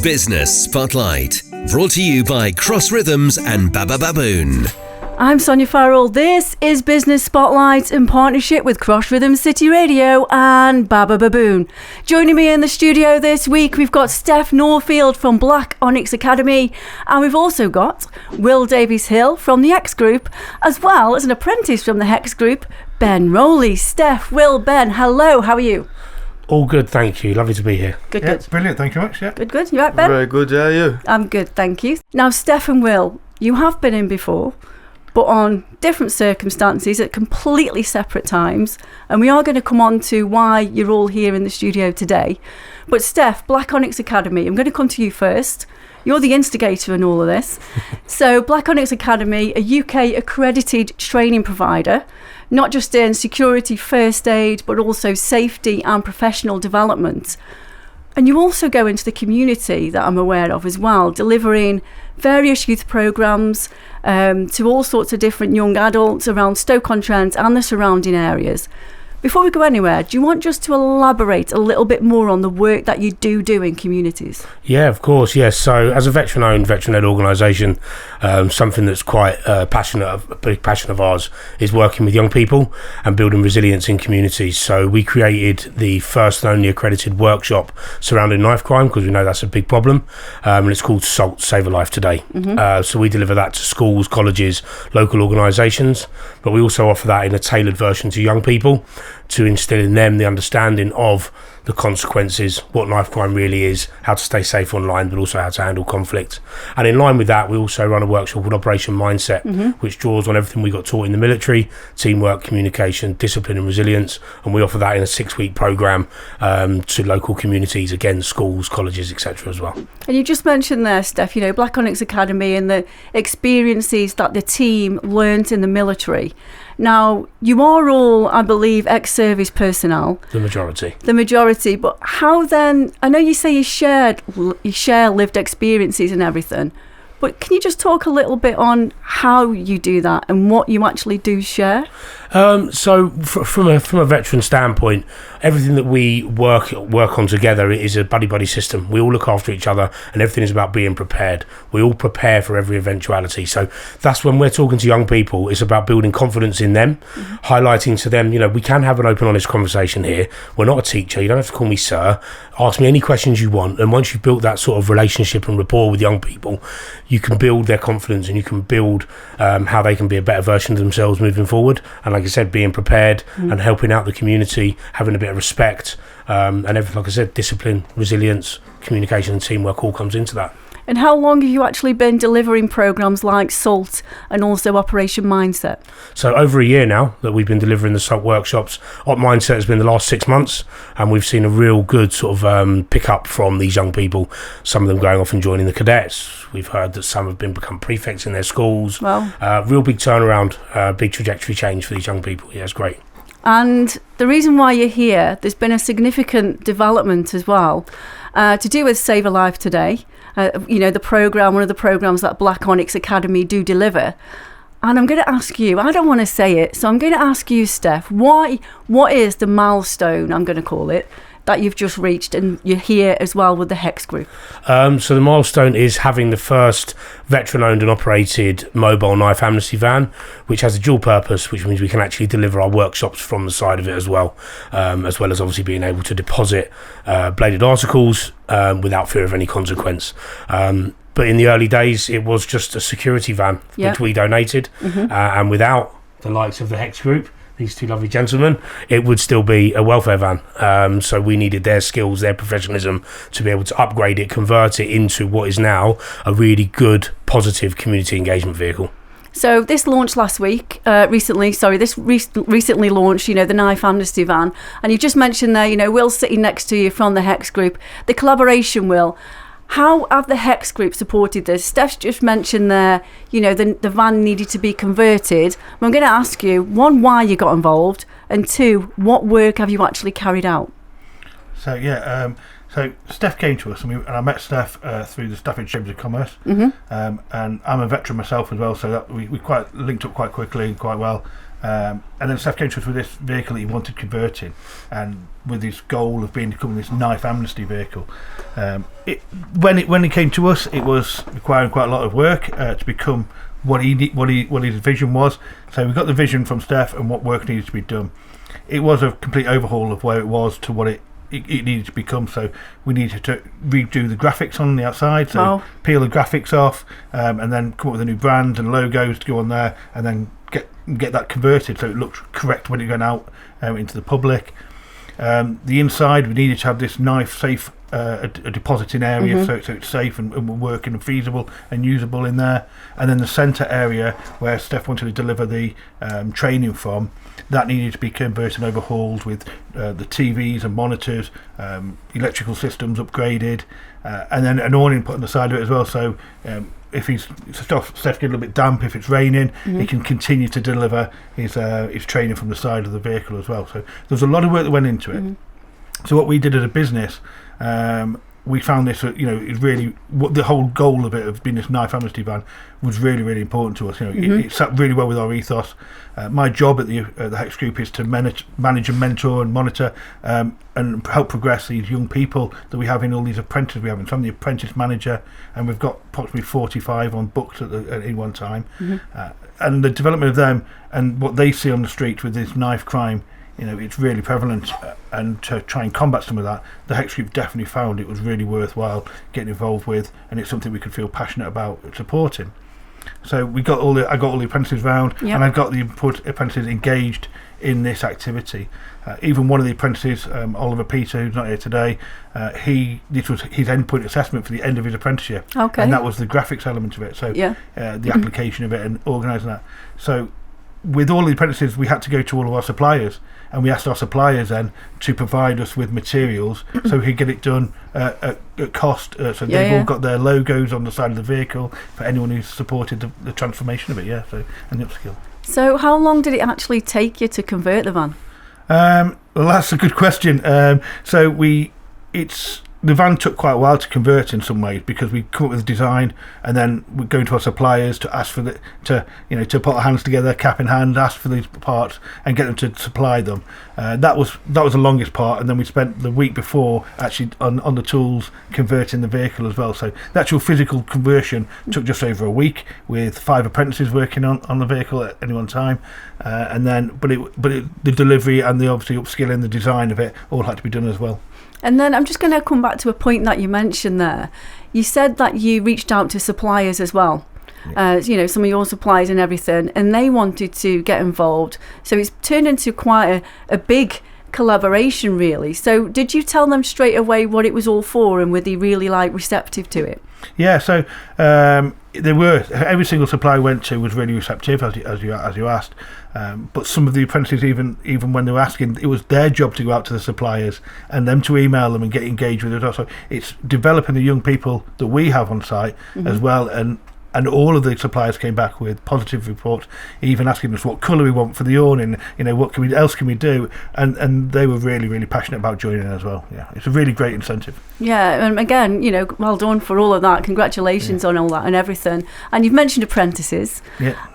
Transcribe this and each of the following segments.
Business Spotlight, brought to you by Cross Rhythms and Baba Baboon. I'm Sonia Farrell. This is Business Spotlight in partnership with Cross Rhythms City Radio and Baba Baboon. Joining me in the studio this week, we've got Steph Northfield from Black Onyx Academy, and we've also got Will Davies-Hill from the HEX Group, as well as an apprentice from the HEX Group, Ben Rowley. Steph, Will, Ben, hello, how are you? All good, thank you. Lovely to be here. Good. Brilliant, thank you very much. Yeah. Good. You right, Ben? Very good, yeah, you? I'm good, thank you. Now, Steph and Will, you have been in before, but on different circumstances at completely separate times. And we are going to come on to why you're all here in the studio today. But Steph, Black Onyx Academy, I'm going to come to you first. You're the instigator in all of this. So Black Onyx Academy, a UK accredited training provider, not just in security, first aid, but also safety and professional development. And you also go into the community that I'm aware of as well, delivering various youth programmes to all sorts of different young adults around Stoke-on-Trent and the surrounding areas. Before we go anywhere, do you want just to elaborate a little bit more on the work that you do in communities? Yeah, of course, yes. So as a veteran-owned, veteran-led organisation, something that's quite a big passion of ours is working with young people and building resilience in communities. So we created the first and only accredited workshop surrounding knife crime, because we know that's a big problem, and it's called SALT, Save a Life Today. Mm-hmm. So we deliver that to schools, colleges, local organisations, but we also offer that in a tailored version to young people, to instill in them the understanding of the consequences, what knife crime really is, how to stay safe online, but also how to handle conflict. And in line with that, we also run a workshop called Operation Mindset, which draws on everything we got taught in the military: teamwork, communication, discipline and resilience. And we offer that in a 6-week programme to local communities, again, schools, colleges, etc. as well. And you just mentioned there, Steph, Black Onyx Academy and the experiences that the team learnt in the military. Now, you are all, I believe, ex-service personnel. The majority, but how then, I know you say you share lived experiences and everything, but can you just talk a little bit on how you do that and what you actually do share? So from a veteran standpoint, everything that we work on together is a buddy system. We all look after each other, and everything is about being prepared. We all prepare for every eventuality. So that's when we're talking to young people, it's about building confidence in them, highlighting to them, we can have an open, honest conversation here. We're not a teacher. You don't have to call me sir. Ask me any questions you want. And once you've built that sort of relationship and rapport with young people, you can build their confidence, and you can build how they can be a better version of themselves moving forward. And like I said, being prepared and helping out the community, having a bit of respect, and everything, like I said, discipline, resilience, communication and teamwork all comes into that. And how long have you actually been delivering programmes like SALT and also Operation Mindset? So over a year now that we've been delivering the SALT workshops. Op Mindset has been the last 6 months, and we've seen a real good sort of pick up from these young people, some of them going off and joining the cadets. We've heard that some have become prefects in their schools. Wow. Real big turnaround, big trajectory change for these young people. Yeah, it's great. And the reason why you're here, there's been a significant development as well to do with Save a Life Today. The programme, one of the programmes that Black Onyx Academy do deliver. And I'm going to ask you, I don't want to say it, so I'm going to ask you, Steph, what is the milestone, I'm going to call it, that you've just reached, and you're here as well with the HEX Group? So the milestone is having the first veteran-owned and operated Mobile Knife Amnesty van, which has a dual purpose, which means we can actually deliver our workshops from the side of it as well as obviously being able to deposit bladed articles without fear of any consequence. But in the early days, it was just a security van, which we donated, and without the likes of the HEX Group, these two lovely gentlemen, it would still be a welfare van. So we needed their skills, their professionalism to be able to upgrade it, convert it into what is now a really good, positive community engagement vehicle. So this launched last week, recently launched, the Knife Amnesty van. And you've just mentioned there, Will sitting next to you from the HEX Group, the collaboration, Will. How have the HEX Group supported this? Steph's just mentioned there, the van needed to be converted. I'm going to ask you, one, why you got involved, and two, what work have you actually carried out? So Steph came to us, and I met Steph through the Staffordshire Chamber of Commerce, and I'm a veteran myself as well, so that we quite linked up quite quickly and quite well. And then Steph came to us with this vehicle that he wanted converting, and with his goal of becoming this knife amnesty vehicle. When he came to us, it was requiring quite a lot of work to become what his vision was. So we got the vision from Steph and what work needed to be done. It was a complete overhaul of where it was to what it needed to become. So we needed to redo the graphics on the outside, so peel the graphics off, and then come up with a new brand and logos to go on there, and then get that converted so it looks correct when you're going out into the public. The inside, we needed to have this knife safe, a depositing area, so it's safe and working and feasible and usable in there. And then the centre area where Steph wanted to deliver the training from, that needed to be converted and overhauled with the TVs and monitors, electrical systems upgraded, and then an awning put on the side of it as well. So if Steph get a little bit damp, if it's raining, he can continue to deliver his training from the side of the vehicle as well. So there's a lot of work that went into it. So what we did as a business, we found this, is really what the whole goal of it, of being this knife amnesty van, was really, really important to us. It sat really well with our ethos. My job at the HEX Group is to manage and mentor and monitor and help progress these young people that we have in all these apprentices we have. And so I'm the apprentice manager, and we've got approximately 45 on books at any one time. And the development of them and what they see on the street with this knife crime, it's really prevalent, and to try and combat some of that, the HEX Group definitely found it was really worthwhile getting involved with, and it's something we could feel passionate about supporting. So I got all the apprentices round, and I got the apprentices engaged in this activity. Even one of the apprentices, Oliver Peter, who's not here today, this was his endpoint assessment for the end of his apprenticeship, and that was the graphics element of it. So the application of it and organising that. So with all the apprentices, we had to go to all of our suppliers, and we asked our suppliers then to provide us with materials so we could get it done at cost. So they've all got their logos on the side of the vehicle for anyone who's supported the transformation of it. So and the upskill. So how long did it actually take you to convert the van? Well, that's a good question. The van took quite a while to convert in some ways, because we come up with a design, and then we go to our suppliers to ask for to put our hands together, cap in hand, ask for these parts and get them to supply them. That was the longest part, and then we spent the week before actually on the tools converting the vehicle as well. So the actual physical conversion took just over a week, with 5 apprentices working on the vehicle at any one time, and then the delivery and the obviously upskilling, the design of it all had to be done as well. And then I'm just going to come back to a point that you mentioned there. You said that you reached out to suppliers as well, some of your suppliers and everything, and they wanted to get involved. So it's turned into quite a big collaboration, really. So did you tell them straight away what it was all for, and were they really receptive to it? Yeah, so they were. Every single supplier I went to was really receptive, as you asked. But some of the apprentices, even when they were asking, it was their job to go out to the suppliers and them to email them and get engaged with it. So it's developing the young people that we have on site as well, and all of the suppliers came back with positive reports, even asking us what colour we want for the awning, what else can we do, and they were really, really passionate about joining as well. It's a really great incentive. And again, well done for all of that. Congratulations on all that and everything. And you've mentioned apprentices,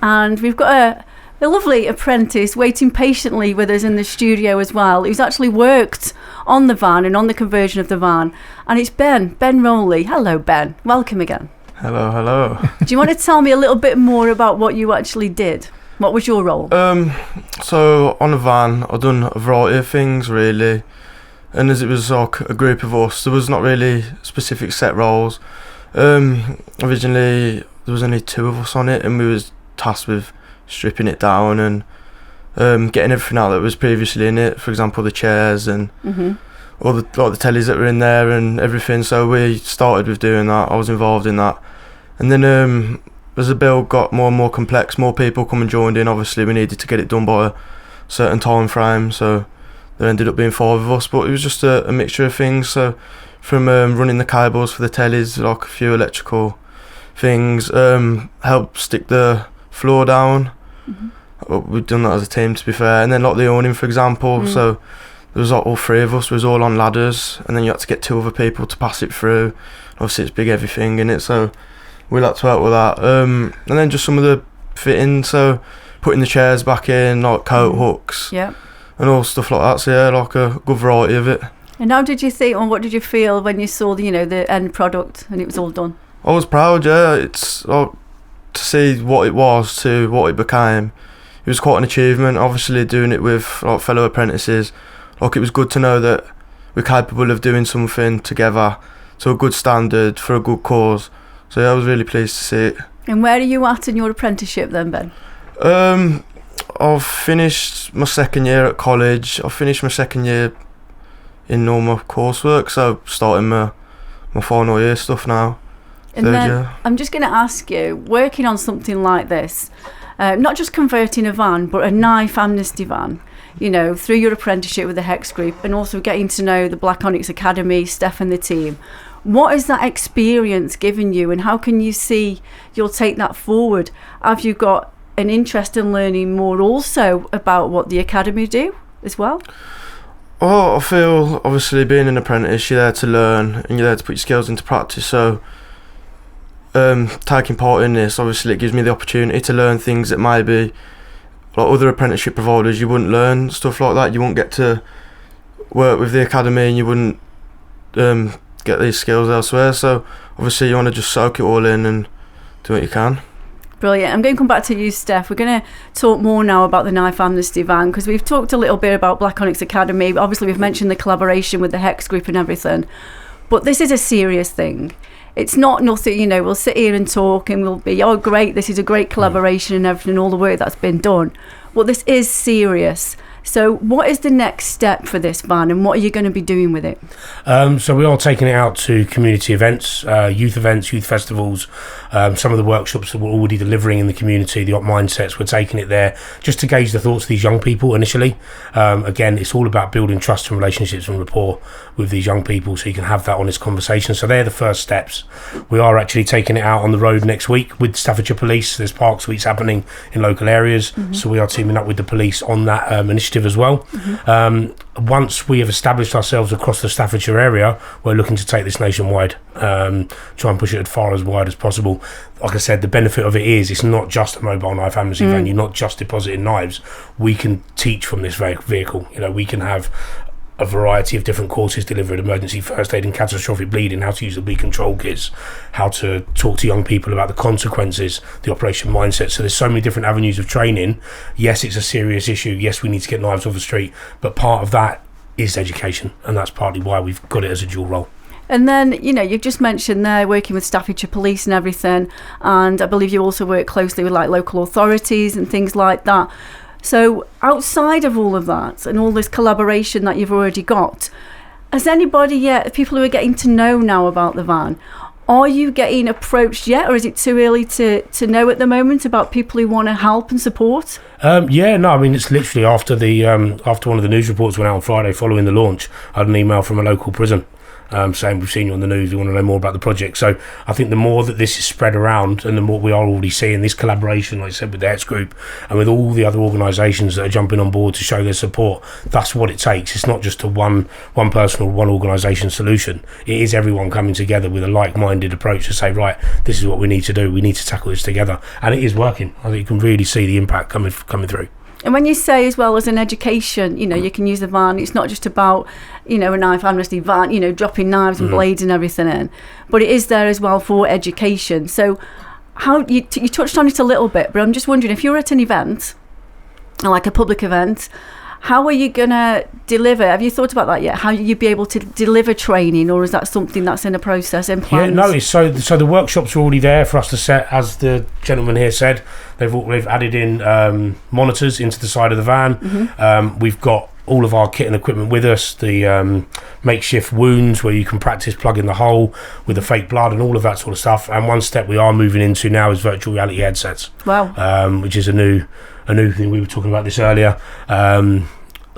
and we've got a lovely apprentice waiting patiently with us in the studio as well, who's actually worked on the van and on the conversion of the van, and it's Ben Rowley. Hello, Ben. Welcome again. Hello. Do you want to tell me a little bit more about what you actually did? What was your role? So on the van, I've done a variety of things really, and as it was a group of us, there was not really specific set roles. Originally, there was only 2 of us on it, and we was tasked with stripping it down and getting everything out that was previously in it. For example, the chairs and all the tellies that were in there and everything. So we started with doing that. I was involved in that, and then as the build got more and more complex, more people come and joined in. Obviously, we needed to get it done by a certain time frame, so there ended up being 5 of us. But it was just a mixture of things. So from running the cables for the tellies, a few electrical things, help stick the floor down. We've done that as a team, to be fair. And then the awning, for example. So there was all 3 of us. We was all on ladders, and then you had to get 2 other people to pass it through. Obviously, it's big heavy thing in it, so we like to help with that. And then just some of the fitting. So putting the chairs back in, like coat hooks, Yeah. and all stuff like that. So yeah, like a good variety of it. And how did you think, or what did you feel when you saw the end product and it was all done? I was proud. Yeah, it's like to see what it was to what it became. It was quite an achievement. Obviously, doing it with like fellow apprentices, like it was good to know that we're capable of doing something together to a good standard for a good cause. So yeah, I was really pleased to see it. And where are you at in your apprenticeship then, Ben? I've finished my second year at college. I finished my second year in normal coursework, so starting my final year stuff now. And then I'm just going to ask you, working on something like this, not just converting a van, but a knife amnesty van, through your apprenticeship with the HEX Group, and also getting to know the Black Onyx Academy, Stefan, the team. What has that experience given you, and how can you see you'll take that forward? Have you got an interest in learning more also about what the academy do as well? Oh, I feel obviously being an apprentice, you're there to learn and you're there to put your skills into practice. So taking part in this, obviously it gives me the opportunity to learn things that maybe like other apprenticeship providers you wouldn't learn, stuff like that. You wouldn't get to work with the academy and you wouldn't get these skills elsewhere. So obviously you want to just soak it all in and do what you can. Brilliant. I'm going to come back to you, Steph. We're going to talk more now about the Knife Amnesty van, because we've talked a little bit about Black Onyx Academy. Obviously, we've mentioned the collaboration with the HEX Group and everything. But this is a serious thing. It's not nothing, we'll sit here and talk and we'll be, oh, great, this is a great collaboration and everything, all the work that's been done. But this is serious. So what is the next step for this van, and what are you going to be doing with it? So we are taking it out to community events, youth festivals, some of the workshops that we're already delivering in the community, the op mindsets, we're taking it there just to gauge the thoughts of these young people initially. Again, it's all about building trust and relationships and rapport with these young people so you can have that honest conversation. So they're the first steps. We are actually taking it out on the road next week with Staffordshire Police. There's park sweeps happening in local areas, so we are teaming up with the police on that initiative as well. Once we have established ourselves across the Staffordshire area, we're looking to take this nationwide, try and push it as far as wide as possible. Like I said, the benefit of it is it's not just a mobile knife amnesty van. You're not just depositing knives. We can teach from this vehicle. We can have a variety of different courses delivered: emergency first aid and catastrophic bleeding, how to use the bleed control kits, how to talk to young people about the consequences, the operation mindset. So there's so many different avenues of training. Yes, it's a serious issue. Yes, we need to get knives off the street, but part of that is education, and that's partly why we've got it as a dual role. And then, you've just mentioned there working with Staffordshire Police and everything, and I believe you also work closely with local authorities and things like that. So outside of all of that and all this collaboration that you've already got, has anybody yet, people who are getting to know now about the van, are you getting approached yet, or is it too early to know at the moment about people who want to help and support? It's literally after one of the news reports went out on Friday following the launch, I had an email from a local prison saying, we've seen you on the news, we want to know more about the project. So I think the more that this is spread around and the more we are already seeing this collaboration, like I said, with the HEX Group and with all the other organisations that are jumping on board to show their support, that's what it takes. It's not just a one person or one organisation solution. It is everyone coming together with a like-minded approach to say, right, this is what we need to do. We need to tackle this together. And it is working. I think you can really see the impact coming through. And when you say as well as an education, you can use the van, it's not just about, a knife amnesty van, dropping knives and blades and everything in, but it is there as well for education. So how you touched on it a little bit, but I'm just wondering, if you're at an event, like a public event, how are you going to deliver? Have you thought about that yet? How you be able to deliver training, or is that something that's in a process, in plans? Yeah, no, so the workshops are already there for us to set, as the gentleman here said. They've added in monitors into the side of the van. We've got all of our kit and equipment with us, the makeshift wounds where you can practice plugging the hole with the fake blood and all of that sort of stuff. And one step we are moving into now is virtual reality headsets. Wow. Which is a new thing. We were talking about this earlier.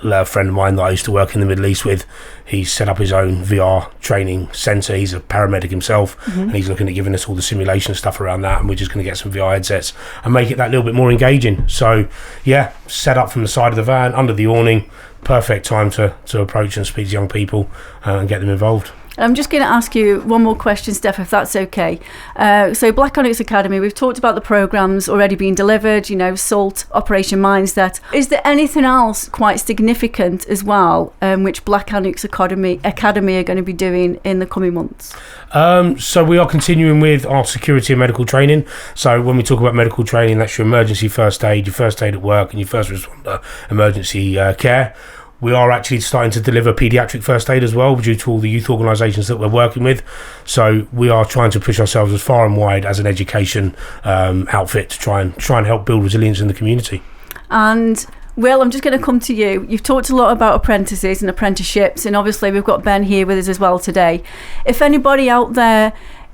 A friend of mine that I used to work in the Middle East with, he's set up his own VR training centre. He's a paramedic himself, and he's looking at giving us all the simulation stuff around that, and we're just going to get some VR headsets and make it that little bit more engaging. So yeah, set up from the side of the van under the awning, perfect time to approach and speak to young people and get them involved. And I'm just going to ask you one more question, Steph, if that's okay. So Black Onyx Academy, we've talked about the programmes already being delivered, you know, SALT, Operation Mindset. Is there anything else quite significant as well, which Black Onyx Academy are going to be doing in the coming months? So we are continuing with our security and medical training. So when we talk about medical training, that's your emergency first aid, your first aid at work, and your first responder emergency care. We are actually starting to deliver paediatric first aid as well, due to all the youth organisations that we're working with. So we are trying to push ourselves as far and wide as an education outfit to try and help build resilience in the community. And Will, I'm just going to come to you. You've talked a lot about apprentices and apprenticeships, and obviously we've got Ben here with us as well today. If anybody out there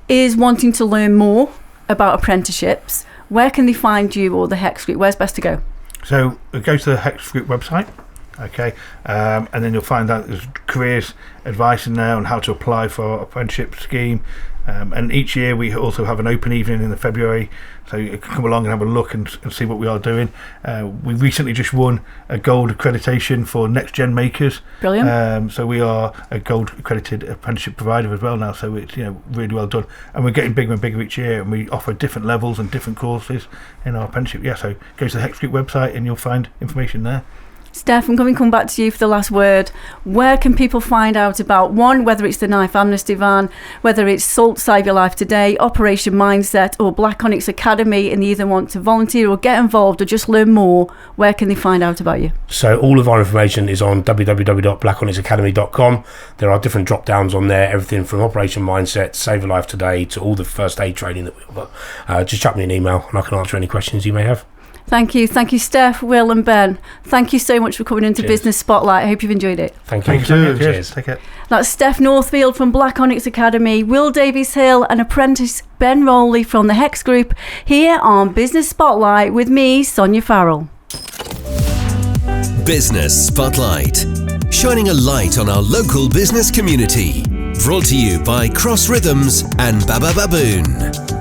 is wanting to learn more about apprenticeships, where can they find you or the HEX Group? Where's best to go? So go to the HEX Group website. Okay, and then you'll find out there's careers advice in there on how to apply for apprenticeship scheme, and each year we also have an open evening in the February, so you can come along and have a look and see what we are doing. We recently just won a gold accreditation for next gen makers. Brilliant. So we are a gold accredited apprenticeship provider as well now, so it's, you know, really well done, and we're getting bigger and bigger each year, and we offer different levels and different courses in our apprenticeship. So go to the HEX Group website and you'll find information there. Steph, I'm going to come back to you for the last word. Where can people find out about, one, whether it's the Knife Amnesty van, whether it's SALT Save Your Life Today, Operation Mindset, or Black Onyx Academy, and they either want to volunteer or get involved or just learn more? Where can they find out about you? So all of our information is on www.blackonyxacademy.com. There are different drop downs on there, everything from Operation Mindset, Save Your Life Today, to all the first aid training that we offer. Just chuck me an email and I can answer any questions you may have. Thank you, Steph, Will and Ben. Thank you so much for coming into Business Spotlight. I hope you've enjoyed it. Thank you. Cheers. Take care. That's Steph Northfield from Black Onyx Academy, Will Davies-Hill and apprentice Ben Rowley from the HEX Group here on Business Spotlight with me, Sonia Farrell. Business Spotlight, shining a light on our local business community. Brought to you by Cross Rhythms and Baba Baboon.